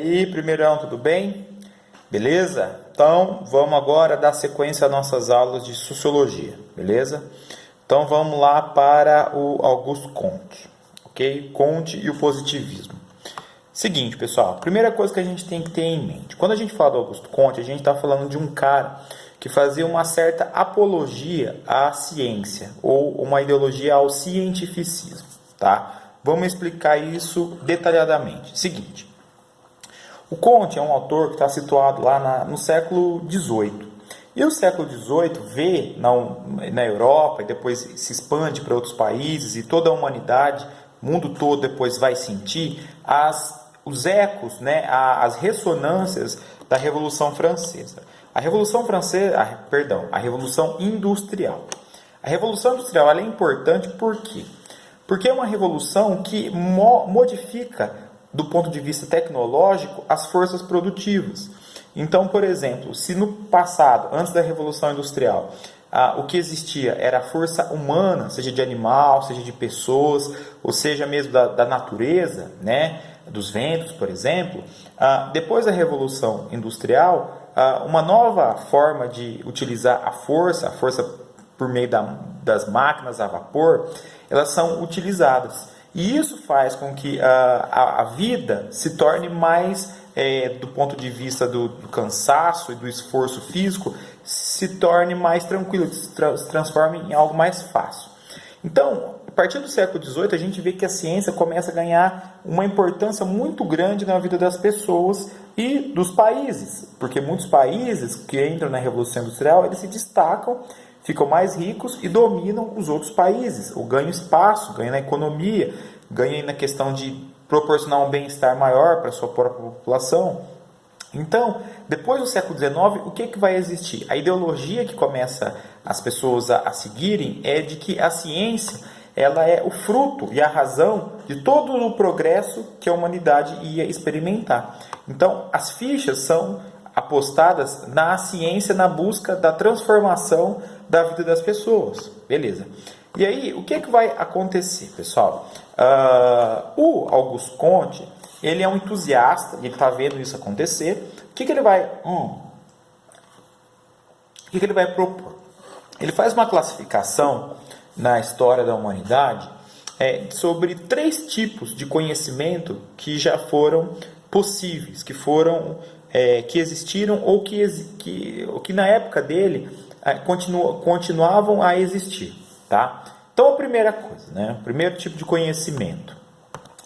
aí, primeirão, tudo bem? Beleza? Então, vamos agora dar sequência às nossas aulas de Sociologia, beleza? Então, vamos lá para o Augusto Comte, ok? Comte e o positivismo. Seguinte, pessoal, primeira coisa que a gente tem que ter em mente. Quando a gente fala do Augusto Comte, a gente está falando de um cara que fazia uma certa apologia à ciência, ou uma ideologia ao cientificismo, tá? Vamos explicar isso detalhadamente. Seguinte, o Comte é um autor que está situado lá no século XVIII. E o século XVIII vê na Europa e depois se expande para outros países e toda a humanidade, o mundo todo depois vai sentir os ecos, né, as ressonâncias da Revolução Francesa. A Revolução Industrial. A Revolução Industrial ela é importante por quê? Porque é uma revolução que modifica, do ponto de vista tecnológico, as forças produtivas. Então, por exemplo, se no passado, antes da Revolução Industrial, o que existia era a força humana, seja de animal, seja de pessoas, ou seja mesmo da natureza, né, dos ventos, por exemplo, depois da Revolução Industrial, uma nova forma de utilizar a força por meio das máquinas a vapor, elas são utilizadas. E isso faz com que a vida se torne mais, do ponto de vista do cansaço e do esforço físico, se torne mais tranquilo, se transforme em algo mais fácil. Então, a partir do século XVIII, a gente vê que a ciência começa a ganhar uma importância muito grande na vida das pessoas e dos países, porque muitos países que entram na Revolução Industrial, eles se destacam, ficam mais ricos e dominam os outros países, ou ganham espaço, ganham na economia, ganham na questão de proporcionar um bem-estar maior para a sua própria população. Então, depois do século XIX, o que vai existir? A ideologia que começa as pessoas a seguirem é de que a ciência ela é o fruto e a razão de todo o progresso que a humanidade ia experimentar. Então, as fichas são apostadas na ciência, na busca da transformação da vida das pessoas. Beleza. E aí, o que vai acontecer, pessoal? O Augusto Comte, ele é um entusiasta, ele está vendo isso acontecer. O que ele vai propor? Ele faz uma classificação na história da humanidade sobre 3 tipos de conhecimento que já foram possíveis, que existiram ou que na época dele continuavam a existir, tá? Então, a primeira coisa, né? O primeiro tipo de conhecimento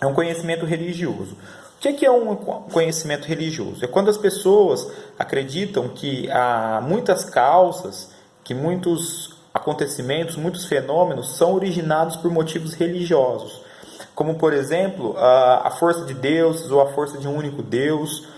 é um conhecimento religioso. O que é um conhecimento religioso? É quando as pessoas acreditam que há muitas causas, que muitos acontecimentos, muitos fenômenos são originados por motivos religiosos, como, por exemplo, a força de deuses ou a força de um único Deus,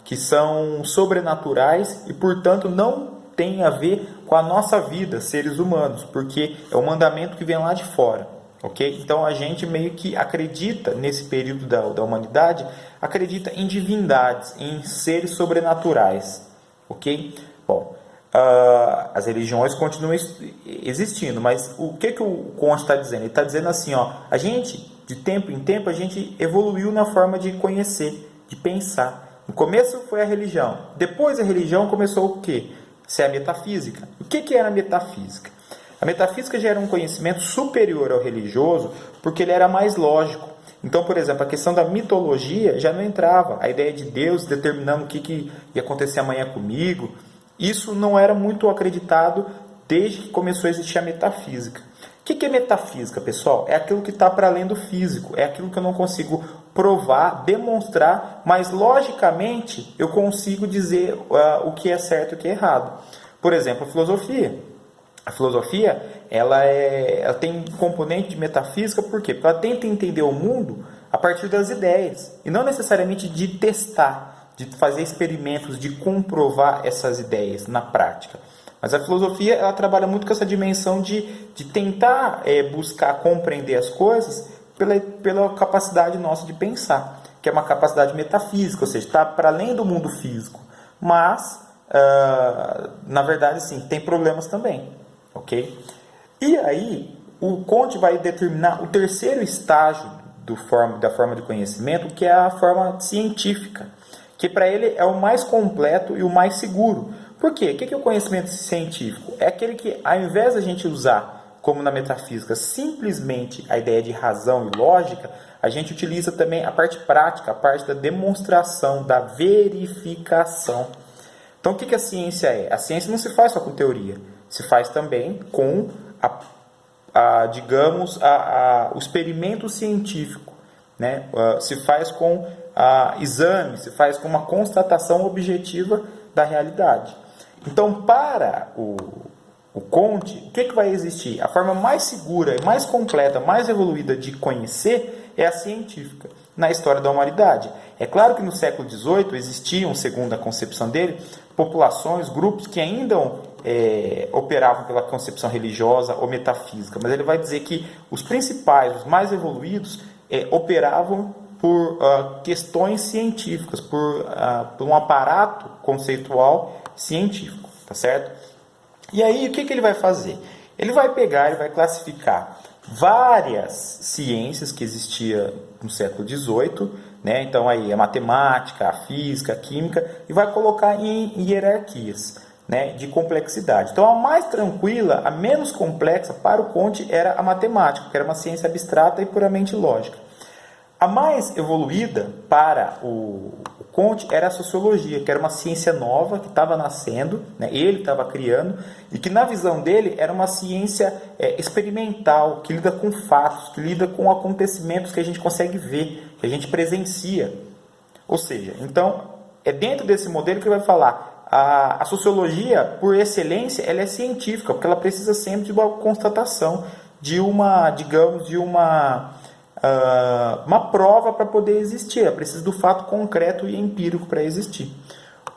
que são sobrenaturais e, portanto, não tem a ver com a nossa vida, seres humanos, porque é um mandamento que vem lá de fora, ok? Então a gente meio que acredita, nesse período da humanidade, acredita em divindades, em seres sobrenaturais, ok? Bom, as religiões continuam existindo, mas o que o Comte está dizendo? Ele está dizendo assim, a gente, de tempo em tempo, a gente evoluiu na forma de conhecer, de pensar. No começo foi a religião, depois a religião começou o quê? Ser a metafísica. O que era a metafísica? A metafísica já era um conhecimento superior ao religioso, porque ele era mais lógico. Então, por exemplo, a questão da mitologia já não entrava. A ideia de Deus determinando o que ia acontecer amanhã comigo, isso não era muito acreditado desde que começou a existir a metafísica. O que é metafísica, pessoal? É aquilo que está para além do físico, é aquilo que eu não consigo provar, demonstrar, mas logicamente eu consigo dizer o que é certo e o que é errado. Por exemplo, a filosofia. A filosofia ela tem um componente de metafísica, por quê? Porque ela tenta entender o mundo a partir das ideias, e não necessariamente de testar, de fazer experimentos, de comprovar essas ideias na prática. Mas a filosofia ela trabalha muito com essa dimensão de tentar buscar compreender as coisas pela capacidade nossa de pensar, que é uma capacidade metafísica, ou seja, está para além do mundo físico. Mas, na verdade, sim, tem problemas também. Ok? E aí, o Comte vai determinar o terceiro estágio da forma de conhecimento, que é a forma científica, que para ele é o mais completo e o mais seguro. Por quê? O que é o conhecimento científico? É aquele que, ao invés da gente usar, como na metafísica, simplesmente a ideia de razão e lógica, a gente utiliza também a parte prática, a parte da demonstração, da verificação. Então, o que a ciência é? A ciência não se faz só com teoria, se faz também com o experimento científico, né? Se faz com exame, se faz com uma constatação objetiva da realidade. Então, para o Comte, o que vai existir? A forma mais segura, mais completa, mais evoluída de conhecer é a científica na história da humanidade. É claro que no século XVIII existiam, segundo a concepção dele, populações, grupos que ainda operavam pela concepção religiosa ou metafísica, mas ele vai dizer que os principais, os mais evoluídos, operavam por questões científicas, por um aparato conceitual científico, tá certo? E aí, o que ele vai fazer? Ele vai pegar e vai classificar várias ciências que existiam no século XVIII, né? Então aí a matemática, a física, a química, e vai colocar em hierarquias, né, de complexidade. Então a mais tranquila, a menos complexa para o Comte era a matemática, que era uma ciência abstrata e puramente lógica. A mais evoluída para o Comte era a sociologia, que era uma ciência nova que estava nascendo, né? Ele estava criando, e que na visão dele era uma ciência experimental, que lida com fatos, que lida com acontecimentos que a gente consegue ver, que a gente presencia. Ou seja, então é dentro desse modelo que ele vai falar, a sociologia, por excelência, ela é científica, porque ela precisa sempre de uma constatação, de uma prova para poder existir. Ela precisa do fato concreto e empírico para existir.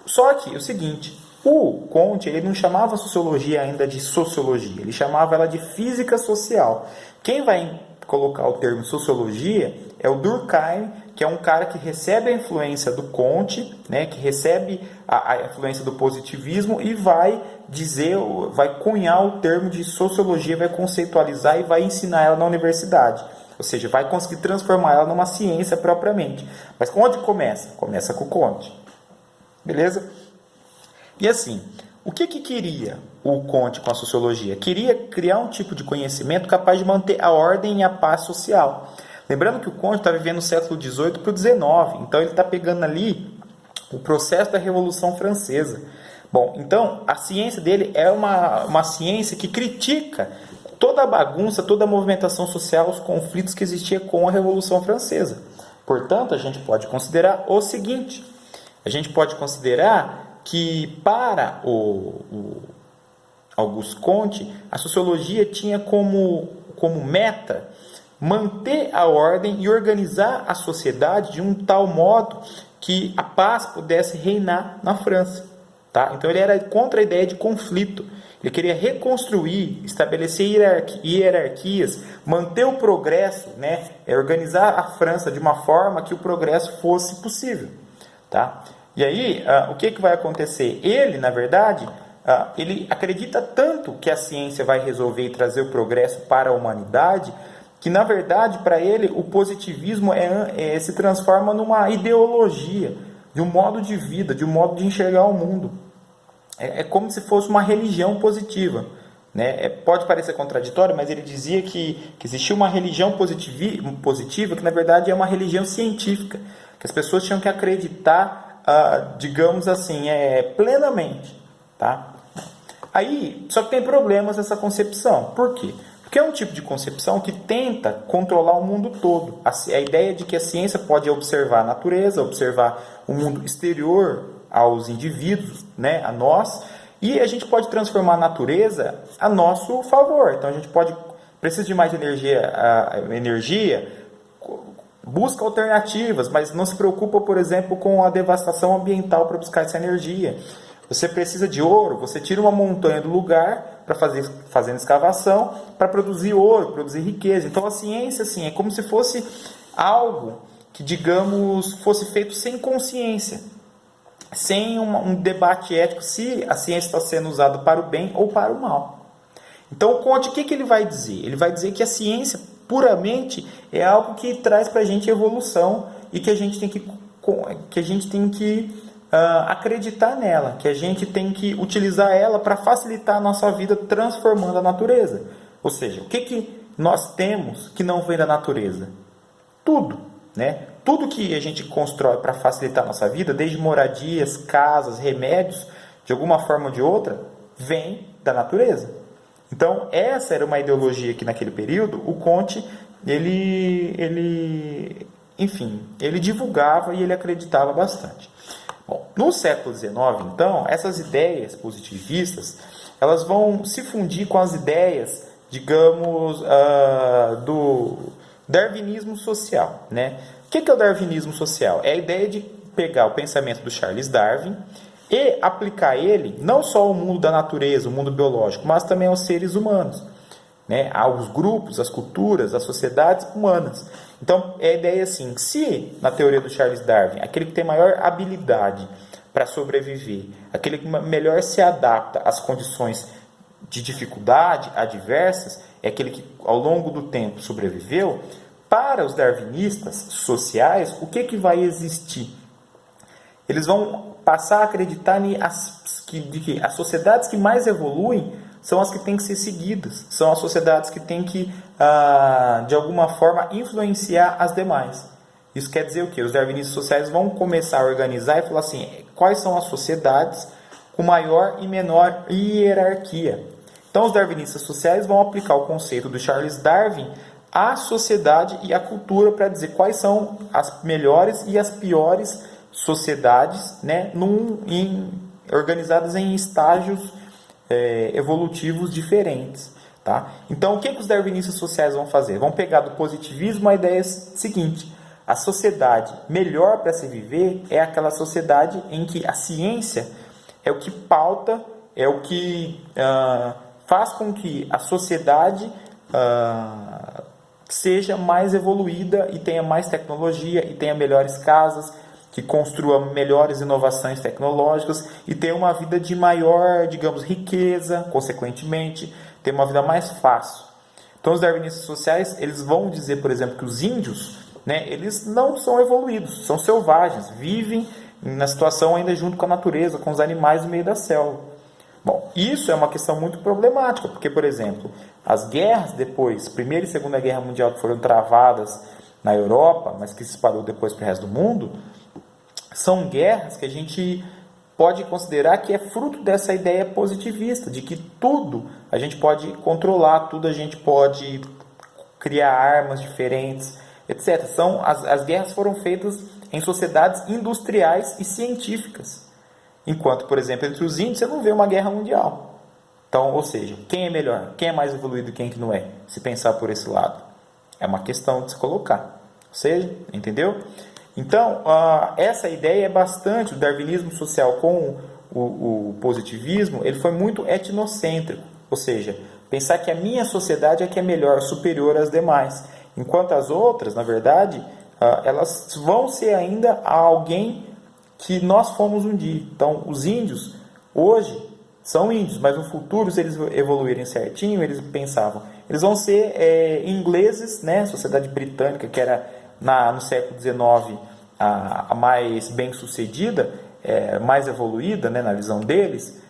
Só que é o seguinte, o Comte ele não chamava a sociologia ainda de sociologia, ele chamava ela de física social. Quem vai colocar o termo sociologia é o Durkheim, que é um cara que recebe a influência do Comte, né, que recebe a influência do positivismo e vai cunhar o termo de sociologia, vai conceitualizar e vai ensinar ela na universidade. Ou seja, vai conseguir transformar ela numa ciência propriamente. Mas onde começa? Começa com o Comte. Beleza? E assim, o que queria o Comte com a sociologia? Queria criar um tipo de conhecimento capaz de manter a ordem e a paz social. Lembrando que o Comte está vivendo o século XVIII para o XIX, então ele está pegando ali o processo da Revolução Francesa. Bom, então a ciência dele é uma ciência que critica toda a bagunça, toda a movimentação social, os conflitos que existia com a Revolução Francesa. Portanto, a gente pode considerar o seguinte, a gente pode considerar que para o Auguste Comte, a sociologia tinha como meta manter a ordem e organizar a sociedade de um tal modo que a paz pudesse reinar na França. Tá? Então ele era contra a ideia de conflito. Ele queria reconstruir, estabelecer hierarquias, manter o progresso, né? Organizar a França de uma forma que o progresso fosse possível. Tá? E aí, o que vai acontecer? Ele, na verdade, ele acredita tanto que a ciência vai resolver e trazer o progresso para a humanidade, que, na verdade, para ele, o positivismo se transforma numa ideologia, de um modo de vida, de um modo de enxergar o mundo. É como se fosse uma religião positiva. Né? Pode parecer contraditório, mas ele dizia que existia uma religião positiva, que na verdade é uma religião científica, que as pessoas tinham que acreditar, digamos assim, plenamente. Tá? Aí, só que tem problemas nessa concepção. Por quê? Porque é um tipo de concepção que tenta controlar o mundo todo. A ideia de que a ciência pode observar a natureza, observar o mundo exterior aos indivíduos, né, a nós, e a gente pode transformar a natureza a nosso favor. Então a gente precisa de mais energia, busca alternativas, mas não se preocupa, por exemplo, com a devastação ambiental para buscar essa energia. Você precisa de ouro, você tira uma montanha do lugar para fazendo escavação, para produzir ouro, produzir riqueza. Então a ciência assim, é como se fosse algo que, digamos, fosse feito sem consciência, sem um debate ético se a ciência está sendo usada para o bem ou para o mal. Então o Comte, o que ele vai dizer? Ele vai dizer que a ciência, puramente é algo que traz para a gente evolução e que a gente tem que acreditar nela, que a gente tem que utilizar ela para facilitar a nossa vida transformando a natureza. Ou seja, o que nós temos que não vem da natureza? Tudo, né? Tudo que a gente constrói para facilitar a nossa vida, desde moradias, casas, remédios, de alguma forma ou de outra, vem da natureza. Então, essa era uma ideologia que naquele período o Comte, ele divulgava e ele acreditava bastante. Bom, no século XIX, então, essas ideias positivistas, elas vão se fundir com as ideias, digamos, do darwinismo social, né? O que é o darwinismo social? É a ideia de pegar o pensamento do Charles Darwin e aplicar ele não só ao mundo da natureza, o mundo biológico, mas também aos seres humanos, né? Aos grupos, às culturas, às sociedades humanas. Então, é a ideia assim, se na teoria do Charles Darwin, aquele que tem maior habilidade para sobreviver, aquele que melhor se adapta às condições de dificuldade adversas, é aquele que ao longo do tempo sobreviveu, para os darwinistas sociais, o que vai existir? Eles vão passar a acreditar que as sociedades que mais evoluem são as que têm que ser seguidas, são as sociedades que têm que, de alguma forma, influenciar as demais. Isso quer dizer o quê? Os darwinistas sociais vão começar a organizar e falar assim, quais são as sociedades com maior e menor hierarquia. Então, os darwinistas sociais vão aplicar o conceito do Charles Darwin à sociedade e à cultura para dizer quais são as melhores e as piores sociedades, né, organizadas em estágios evolutivos diferentes. Tá? Então, o que os darwinistas sociais vão fazer? Vão pegar do positivismo a ideia seguinte: a sociedade melhor para se viver é aquela sociedade em que a ciência é o que pauta, é o que faz com que a sociedade seja mais evoluída e tenha mais tecnologia e tenha melhores casas, que construa melhores inovações tecnológicas e tenha uma vida de maior, digamos, riqueza, consequentemente, ter uma vida mais fácil. Então, os darwinistas sociais, eles vão dizer, por exemplo, que os índios, né, eles não são evoluídos, são selvagens, vivem na situação ainda junto com a natureza, com os animais no meio da selva. Bom, isso é uma questão muito problemática, porque, por exemplo, as guerras depois, Primeira e Segunda Guerra Mundial, que foram travadas na Europa, mas que se espalhou depois para o resto do mundo, são guerras que a gente pode considerar que é fruto dessa ideia positivista, de que tudo a gente pode controlar, tudo a gente pode criar armas diferentes, etc. As guerras foram feitas em sociedades industriais e científicas. Enquanto, por exemplo, entre os índios, você não vê uma guerra mundial. Então, ou seja, quem é melhor? Quem é mais evoluído e quem que não é? Se pensar por esse lado. É uma questão de se colocar. Ou seja, entendeu? Então, essa ideia é bastante, o darwinismo social com o positivismo, ele foi muito etnocêntrico. Ou seja, pensar que a minha sociedade é que é melhor, superior às demais. Enquanto as outras, na verdade, elas vão ser ainda alguém que nós fomos um dia. Então, os índios, hoje, são índios, mas no futuro, se eles evoluírem certinho, eles pensavam, eles vão ser ingleses, né? Sociedade britânica, que era no século XIX a mais bem-sucedida, mais evoluída, né, na visão deles.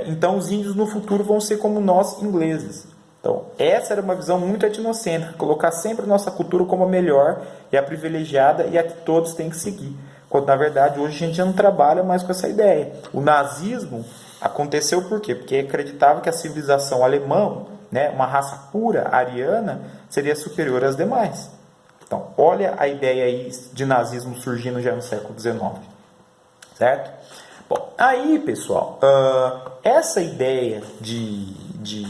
Então, os índios no futuro vão ser como nós, ingleses. Então, essa era uma visão muito etnocêntrica, colocar sempre a nossa cultura como a melhor e a privilegiada e a que todos têm que seguir. Quando, na verdade, hoje a gente já não trabalha mais com essa ideia. O nazismo aconteceu por quê? Porque acreditava que a civilização alemã, né, uma raça pura, ariana, seria superior às demais. Então, olha a ideia aí de nazismo surgindo já no século XIX. Certo? Bom, aí, pessoal, essa ideia de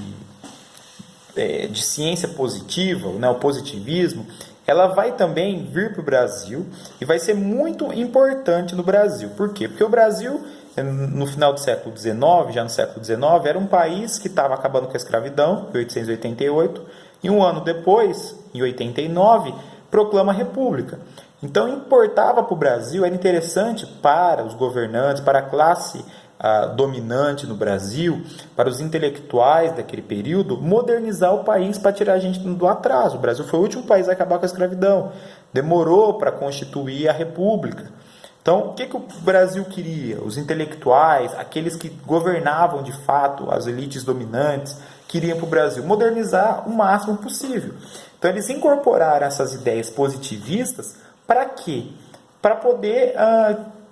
ciência positiva, né, o positivismo, ela vai também vir para o Brasil e vai ser muito importante no Brasil. Por quê? Porque o Brasil, no final do século XIX, já no século XIX, era um país que estava acabando com a escravidão, em 1888, e um ano depois, em 89, proclama a República. Então, importava para o Brasil, era interessante para os governantes, para a classe dominante no Brasil, para os intelectuais daquele período, modernizar o país para tirar a gente do atraso. O Brasil foi o último país a acabar com a escravidão. Demorou para constituir a República. Então, o que o Brasil queria? Os intelectuais, aqueles que governavam de fato, as elites dominantes, queriam para o Brasil modernizar o máximo possível. Então, eles incorporaram essas ideias positivistas para quê? Para poder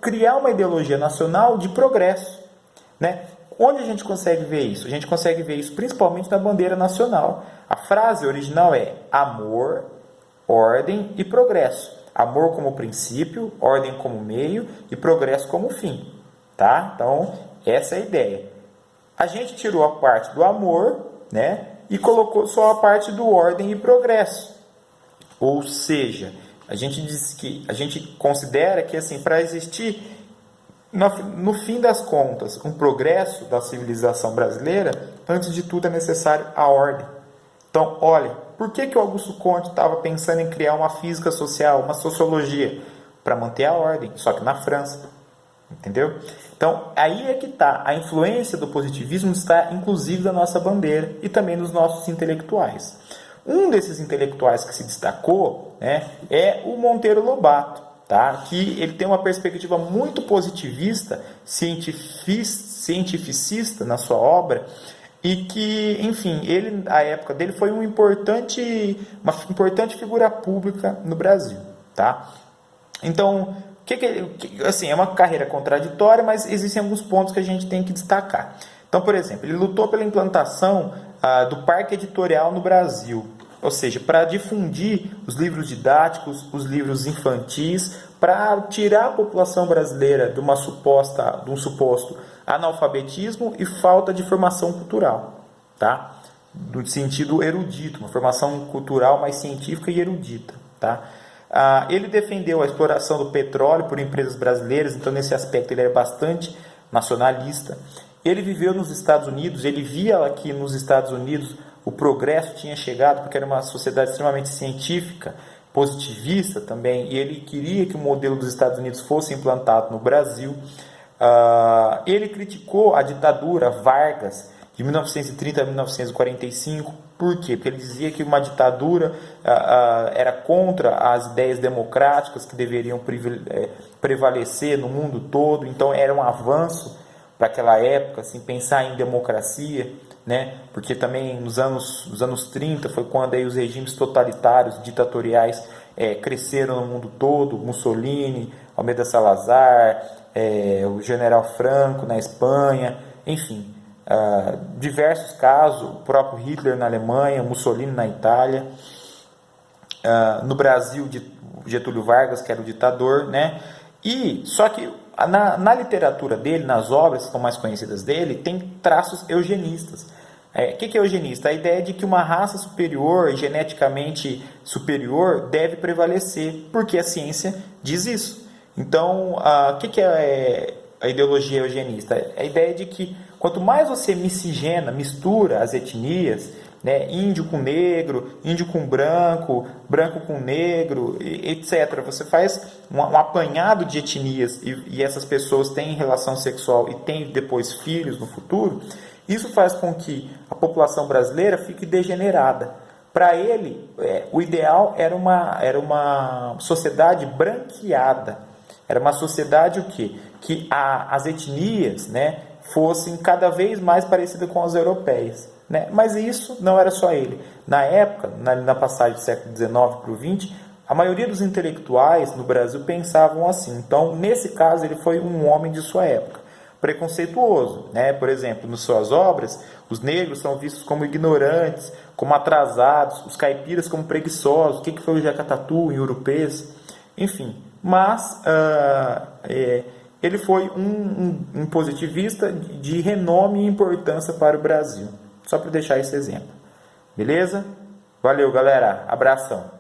criar uma ideologia nacional de progresso, né? Onde a gente consegue ver isso? A gente consegue ver isso principalmente na bandeira nacional. A frase original é amor, ordem e progresso. Amor como princípio, ordem como meio e progresso como fim. Tá? Então, essa é a ideia. A gente tirou a parte do amor, né, e colocou só a parte do ordem e progresso. Ou seja, a gente diz que a gente considera que assim, para existir no fim das contas um progresso da civilização brasileira, antes de tudo é necessário a ordem. Então, olha, por que o Augusto Comte estava pensando em criar uma física social, uma sociologia? Para manter a ordem, só que na França. Entendeu? Então, aí é que está. A influência do positivismo está, inclusive, na nossa bandeira e também nos nossos intelectuais. Um desses intelectuais que se destacou, né, é o Monteiro Lobato, tá? Que ele tem uma perspectiva muito positivista, cientificista na sua obra, e que, enfim, ele, a época dele foi uma importante figura pública no Brasil, tá? Então, assim, é uma carreira contraditória, mas existem alguns pontos que a gente tem que destacar. Então, por exemplo, ele lutou pela implantação do parque editorial no Brasil, ou seja, para difundir os livros didáticos, os livros infantis, para tirar a população brasileira de um suposto analfabetismo e falta de formação cultural, tá? No sentido erudito, uma formação cultural mais científica e erudita, tá? Ele defendeu a exploração do petróleo por empresas brasileiras, então nesse aspecto ele é bastante nacionalista. Ele viveu nos Estados Unidos, ele via que nos Estados Unidos o progresso tinha chegado, porque era uma sociedade extremamente científica, positivista também, e ele queria que o modelo dos Estados Unidos fosse implantado no Brasil. Ele criticou a ditadura Vargas de 1930 a 1945. Por quê? Porque ele dizia que uma ditadura era contra as ideias democráticas que deveriam prevalecer no mundo todo. Então era um avanço para aquela época, assim, pensar em democracia, né? Porque também nos anos 30 foi quando aí os regimes totalitários, ditatoriais cresceram no mundo todo. Mussolini, Almeida Salazar, o general Franco na Espanha, enfim, diversos casos, o próprio Hitler na Alemanha, Mussolini na Itália, no Brasil Getúlio Vargas, que era o ditador, né? E só que na literatura dele, nas obras que são mais conhecidas dele, tem traços eugenistas. O que é eugenista? A ideia de que uma raça superior, geneticamente superior, deve prevalecer, porque a ciência diz isso. Então, o que é a ideologia eugenista? É a ideia de que quanto mais você mistura as etnias, né, índio com negro, índio com branco, branco com negro, etc. Você faz um apanhado de etnias e essas pessoas têm relação sexual e têm depois filhos no futuro. Isso faz com que a população brasileira fique degenerada. Para ele, o ideal era uma sociedade branqueada. Era uma sociedade o quê? Que as etnias, né, fossem cada vez mais parecidas com as europeias, né? Mas isso não era só ele. Na época, na passagem do século XIX para o XX, a maioria dos intelectuais no Brasil pensavam assim. Então, nesse caso, ele foi um homem de sua época, preconceituoso, né? Por exemplo, nas suas obras, os negros são vistos como ignorantes, como atrasados, os caipiras como preguiçosos. O que foi o Jacatatu em Urupês? Enfim, mas ele foi um positivista de renome e importância para o Brasil. Só para deixar esse exemplo. Beleza? Valeu, galera. Abração.